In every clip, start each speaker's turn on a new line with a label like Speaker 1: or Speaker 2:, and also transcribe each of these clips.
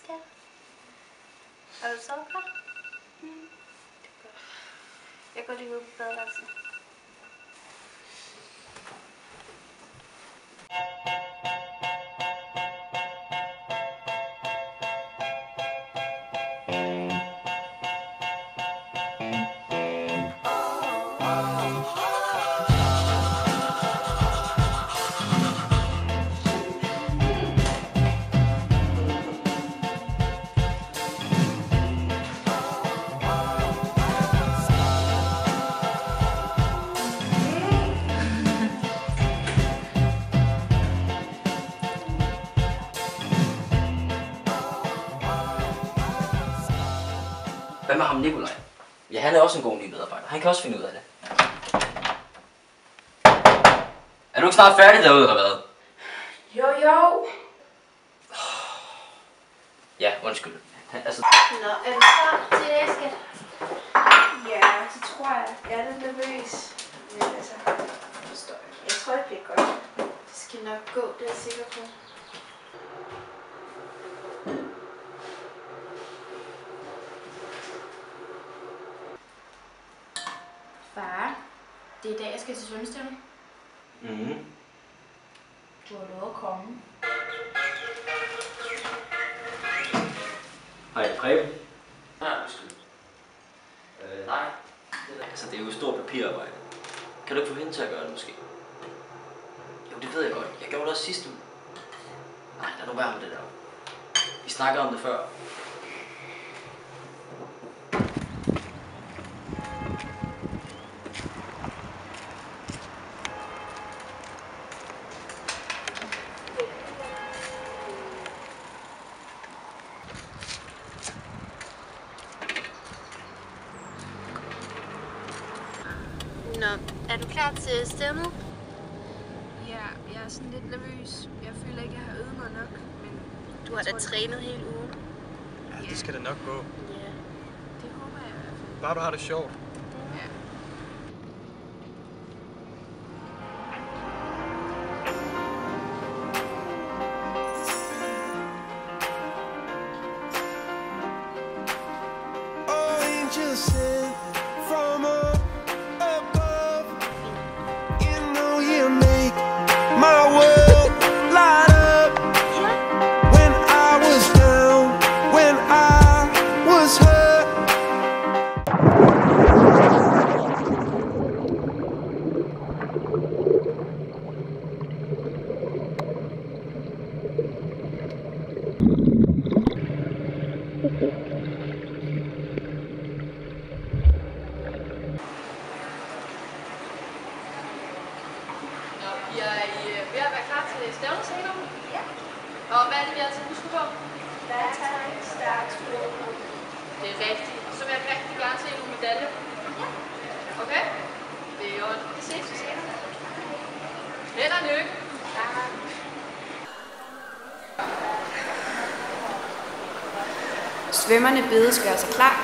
Speaker 1: skat. Er du så klar? Det er godt. Jeg går lige ud på badeværelset.
Speaker 2: Hvad med ham Nikolaj? Ja, han er også en god ny medarbejder. Han kan også finde ud af det. Er du ikke snart færdig derude, eller hvad?
Speaker 1: Jo.
Speaker 2: Ja, undskyld. Altså...
Speaker 1: Nå, er du klar til det, skat? Ja, det tror jeg. Jeg er lidt nervøs. Men altså, forstår jeg. Jeg tror, det bliver godt. Det skal nok gå, det er jeg sikker på. Far, det er i dag, jeg skal til svømmestævne.
Speaker 2: Mhm.
Speaker 1: Du har lovet at komme.
Speaker 2: Hej, Preben. Nej, undskyld. Nej. Altså, det er jo et stort papirarbejde. Kan du ikke få hende til at gøre det, måske? Jo, det ved jeg godt. Jeg gjorde det også sidste uge. Nej, lad nu være med det der. Vi snakkede om det før.
Speaker 1: Nå, er du klar til stævnet?
Speaker 3: Ja, jeg er sådan lidt nervøs. Jeg føler ikke, at jeg har øvet mig nok, men...
Speaker 1: Du har da trænet hele ugen.
Speaker 4: Ja, det skal da nok gå.
Speaker 1: Ja.
Speaker 3: Det håber jeg i hvert fald.
Speaker 4: Bare du har det sjovt.
Speaker 3: Ja.
Speaker 5: Just sent from up above. You know you make my world light up. When I was down, when I was hurt.
Speaker 6: Jeg er ved at være klar til stævnet senere. Ja. Og hvad er det, vi altid husker på?
Speaker 1: Værtegn, stærk, stor.
Speaker 6: Det er rigtigt. Og så vil jeg rigtig gerne se nogle medaljer. Ja. Okay? Det er jo det ses vi senere. Held og lykke. Ja.
Speaker 7: Svømmerne bedes gør sig klar.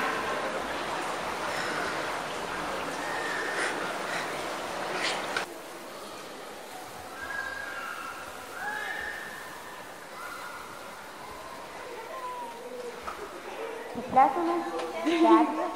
Speaker 1: Pladserne. Færdige.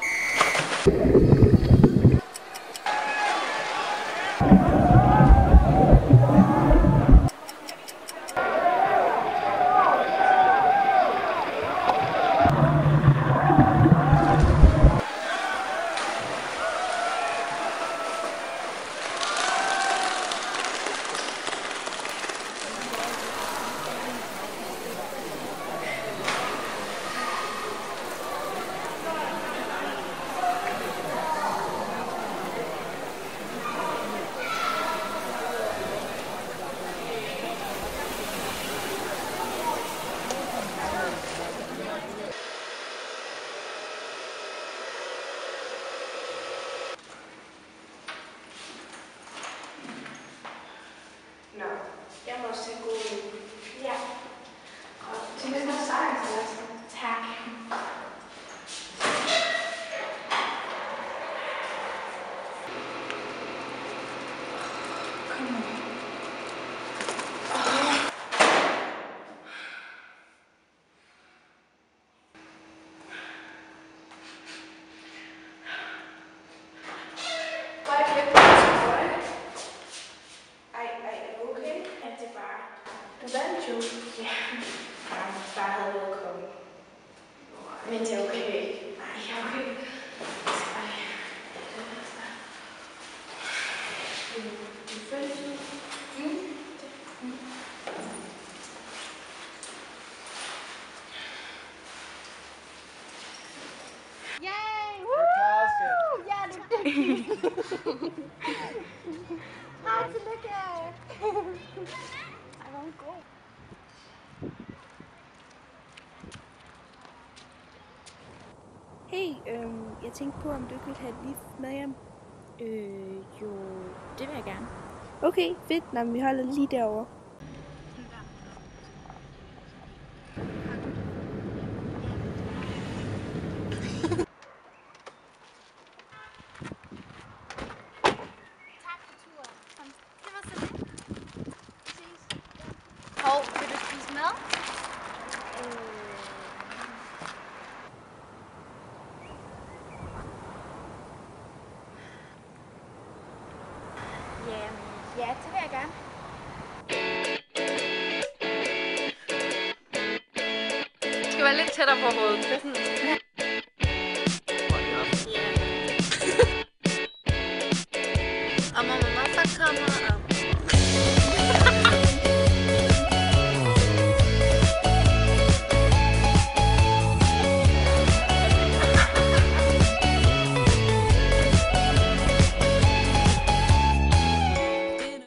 Speaker 8: Hej, tillykke. Ej, hvor er hun god.
Speaker 9: Hey, jeg tænkte på, om du ikke ville have et lift med hjem.
Speaker 10: Jo, det vil jeg gerne.
Speaker 9: Okay, fedt. Nå, men vi holder lige derovre.
Speaker 8: Tak for turen. Det var så lidt. Ses. Hov, vil du spise mad? Ja, det vil jeg gerne.
Speaker 6: Det skal være lidt tættere på hovedet. Det er sådan